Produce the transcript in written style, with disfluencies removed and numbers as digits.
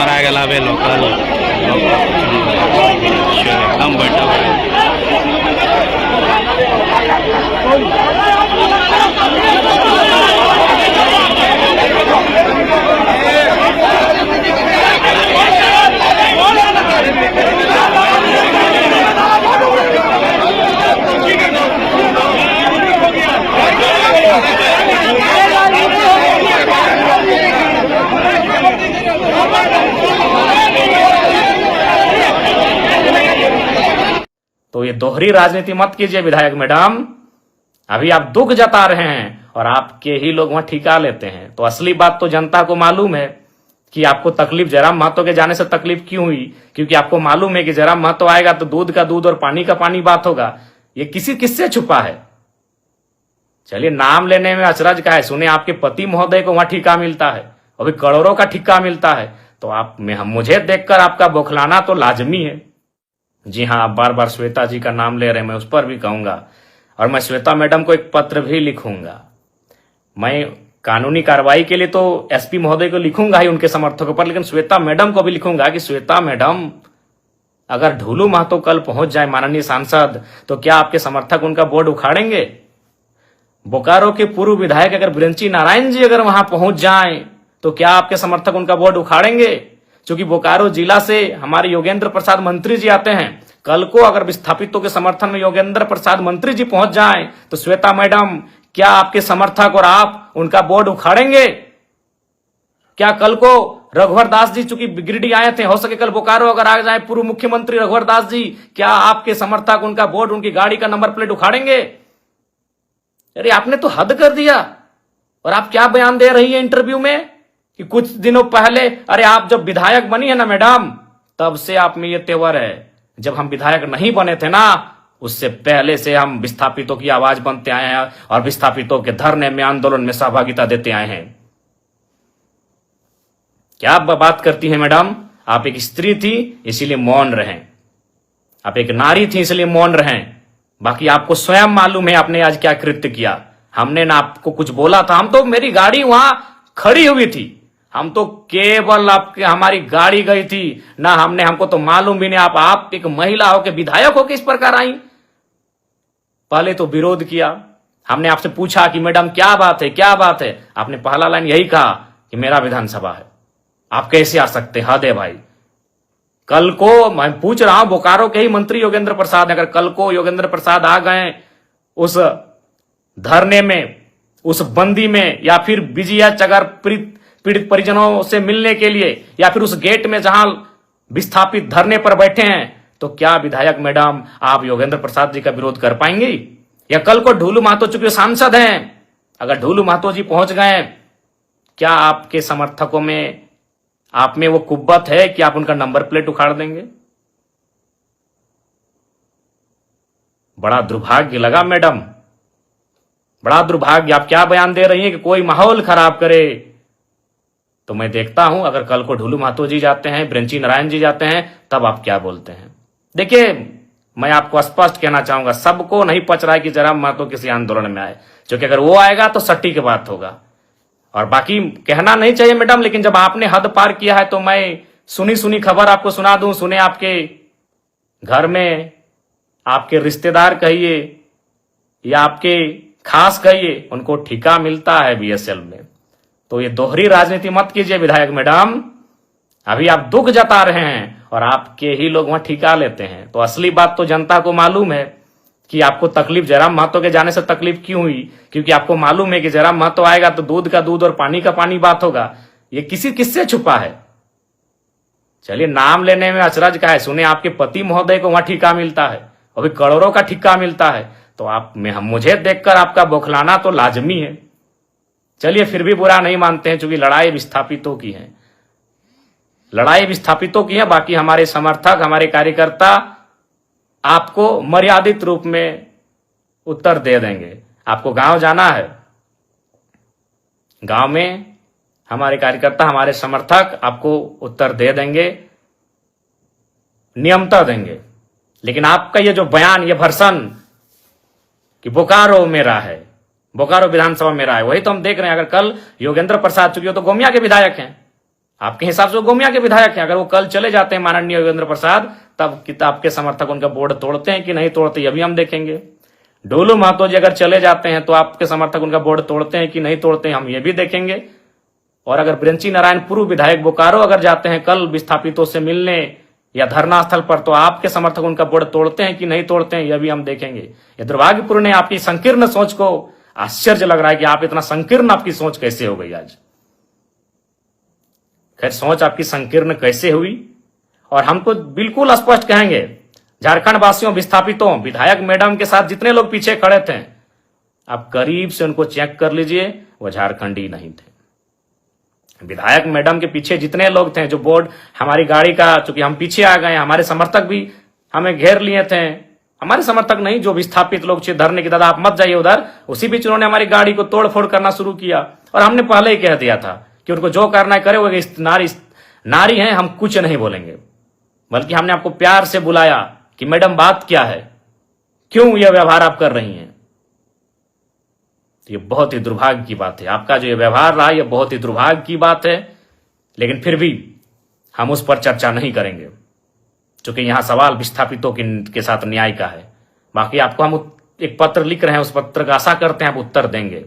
मरा गया बे लोकल एकदम बैठा हुआ है। तो ये दोहरी राजनीति मत कीजिए विधायक मैडम। अभी आप दुख जता रहे हैं और आपके ही लोग वहां ठिका लेते हैं। तो असली बात तो जनता को मालूम है कि आपको तकलीफ जयराम महतो के जाने से तकलीफ क्यों हुई, क्योंकि आपको मालूम है कि जयराम महतो आएगा तो दूध का दूध और पानी का पानी बात होगा। ये किससे छुपा है? चलिए, नाम लेने में अचरज का है। सुने आपके पति महोदय को वहां ठिका मिलता है, अभी करोड़ों का ठिका मिलता है। तो आप मुझे देखकर आपका बौखलाना तो लाजमी है। जी हाँ, आप बार बार श्वेता जी का नाम ले रहे हैं, मैं उस पर भी कहूंगा और मैं श्वेता मैडम को एक पत्र भी लिखूंगा। मैं कानूनी कार्रवाई के लिए तो एसपी महोदय को लिखूंगा ही उनके समर्थकों पर, लेकिन श्वेता मैडम को भी लिखूंगा कि श्वेता मैडम, अगर ढूलू महतो कल पहुंच जाए माननीय सांसद, तो क्या आपके समर्थक उनका बोर्ड उखाड़ेंगे? बोकारो के पूर्व विधायक अगर ब्रंची नारायण जी अगर वहां पहुंच जाएं, तो क्या आपके समर्थक उनका बोर्ड उखाड़ेंगे? क्योंकि बोकारो जिला से हमारे योगेंद्र प्रसाद मंत्री जी आते हैं। कल को अगर विस्थापितों के समर्थन में योगेंद्र प्रसाद मंत्री जी पहुंच जाएं, तो श्वेता मैडम, क्या आपके समर्थक और आप उनका बोर्ड उखाड़ेंगे? क्या कल को रघुवर दास जी चूंकि गिरिडीह आए थे, हो सके कल बोकारो अगर आ जाए पूर्व मुख्यमंत्री रघुवर दास जी, क्या आपके समर्थक उनका बोर्ड, उनकी गाड़ी का नंबर प्लेट उखाड़ेंगे? अरे आपने तो हद कर दिया। और आप क्या बयान दे रही है इंटरव्यू में कि कुछ दिनों पहले, अरे आप जब विधायक बनी है ना मैडम, तब से आप में ये तेवर है। जब हम विधायक नहीं बने थे ना, उससे पहले से हम विस्थापितों की आवाज बनते आए हैं और विस्थापितों के धरने में, आंदोलन में सहभागिता देते आए हैं। क्या बात करती है मैडम? आप एक स्त्री थी इसीलिए मौन रहें, आप एक नारी थी इसलिए मौन रहें। बाकी आपको स्वयं मालूम है आपने आज क्या कृत्य किया। हमने ना आपको कुछ बोला था, हम तो, मेरी गाड़ी वहां खड़ी हुई थी, हम तो केवल आपके, हमारी गाड़ी गई थी ना, हमको तो मालूम भी नहीं आप एक महिला हो के विधायक हो के इस प्रकार आई। पहले तो विरोध किया, हमने आपसे पूछा कि मैडम क्या बात है, क्या बात है? आपने पहला लाइन यही कहा कि मेरा विधानसभा है, आप कैसे आ सकते? हद है भाई। कल को मैं पूछ रहा हूं, बोकारो के ही मंत्री योगेंद्र प्रसाद, अगर कल को योगेंद्र प्रसाद आ गए उस धरने में, उस बंदी में, या फिर बीजीएच अगर पीड़ित परिजनों से मिलने के लिए, या फिर उस गेट में जहां विस्थापित धरने पर बैठे हैं, तो क्या विधायक मैडम आप योगेंद्र प्रसाद जी का विरोध कर पाएंगी? या कल को ढूलू महतो चूंकि सांसद हैं, अगर ढूलू महतो जी पहुंच गए, क्या आपके समर्थकों में, आप में वो कुव्वत है कि आप उनका नंबर प्लेट उखाड़ देंगे? बड़ा दुर्भाग्य लगा मैडम, बड़ा दुर्भाग्य। आप क्या बयान दे रही हैं कि कोई माहौल खराब करे? तो मैं देखता हूं अगर कल को ढूलू महतो जी जाते हैं, ब्रंची नारायण जी जाते हैं, तब आप क्या बोलते हैं। देखिए, मैं आपको स्पष्ट कहना चाहूंगा, सबको नहीं पच रहा है कि जयराम महतो किसी आंदोलन में आए, क्योंकि अगर वो आएगा तो सट्टी की बात होगा। और बाकी कहना नहीं चाहिए मैडम, लेकिन जब आपने हद पार किया है तो मैं सुनी खबर आपको सुना दूं। सुने आपके घर में आपके रिश्तेदार कहिए या आपके खास कहिए, उनको ठिका मिलता है बीएसएल में। तो ये दोहरी राजनीति मत कीजिए विधायक मैडम। अभी आप दुख जता रहे हैं और आपके ही लोग वहां ठिका लेते हैं। तो असली बात तो जनता को मालूम है कि आपको तकलीफ जयराम महतो के जाने से तकलीफ क्यों हुई, क्योंकि आपको मालूम है कि जयराम महतो आएगा तो दूध का दूध और पानी का पानी बात होगा। ये किससे छुपा है? चलिए, नाम लेने में अचरज का है। सुने आपके पति महोदय को वहां ठिका मिलता है, अभी करोड़ों का ठिका मिलता है। तो मुझे देखकर आपका बौखलाना तो लाजमी है। चलिए, फिर भी बुरा नहीं मानते हैं, क्योंकि लड़ाई विस्थापितों की है, लड़ाई विस्थापितों की है। बाकी हमारे समर्थक, हमारे कार्यकर्ता आपको मर्यादित रूप में उत्तर दे देंगे। आपको गांव जाना है, गांव में हमारे कार्यकर्ता, हमारे समर्थक आपको उत्तर दे देंगे, नियमता देंगे। लेकिन आपका ये जो बयान, ये भर्सन कि बोकारो मेरा है, बोकारो विधानसभा मेरा है, वही तो हम देख रहे हैं। अगर कल योगेंद्र प्रसाद, चूंकि तो गोमिया के विधायक हैं, आपके हिसाब से वो गोमिया के विधायक हैं। अगर वो कल चले जाते हैं माननीय योगेंद्र प्रसाद, तब किताब के समर्थक उनका बोर्ड तोड़ते हैं कि नहीं तोड़ते, ये भी हम देखेंगे। डोलू महतो जी अगर चले जाते हैं तो आपके समर्थक उनका बोर्ड तोड़ते हैं कि नहीं तोड़ते हैं, हम ये भी देखेंगे। और अगर ब्रंची नारायण पूर्व विधायक बोकारो अगर जाते हैं कल विस्थापितों से मिलने या धरना स्थल पर, तो आपके समर्थक उनका बोर्ड तोड़ते हैं कि नहीं तोड़ते हैं, यह भी हम देखेंगे। ये दुर्भाग्यपूर्ण है, आपकी संकीर्ण सोच को आश्चर्य लग रहा है कि आप इतना संकीर्ण आपकी सोच कैसे हो गई आज। खैर, सोच आपकी संकीर्ण कैसे हुई, और हम तो बिल्कुल स्पष्ट कहेंगे, झारखंड वासियों, विस्थापितों, विधायक मैडम के साथ जितने लोग पीछे खड़े थे, आप करीब से उनको चेक कर लीजिए, वो झारखंडी नहीं थे। विधायक मैडम के पीछे जितने लोग थे, जो बोर्ड हमारी गाड़ी का, चूंकि हम पीछे आ गए, हमारे समर्थक भी हमें घेर लिए थे, हमारे समर्थक नहीं, जो विस्थापित लोग थे धरने की, दादा आप मत जाइए उधर, उसी बीच उन्होंने हमारी गाड़ी को तोड़ फोड़ करना शुरू किया। और हमने पहले ही कह दिया था कि उनको जो करना है करे, वो नारी हैं, हम कुछ नहीं बोलेंगे। बल्कि हमने आपको प्यार से बुलाया कि मैडम बात क्या है, क्यों यह व्यवहार आप कर रही हैं। ये बहुत ही दुर्भाग्य की बात है, आपका जो ये व्यवहार रहा, ये बहुत ही दुर्भाग्य की बात है। लेकिन फिर भी हम उस पर चर्चा नहीं करेंगे, क्योंकि यहां सवाल विस्थापितों के साथ न्याय का है। बाकी आपको हम एक पत्र लिख रहे हैं, उस पत्र का आशा करते हैं आप उत्तर देंगे।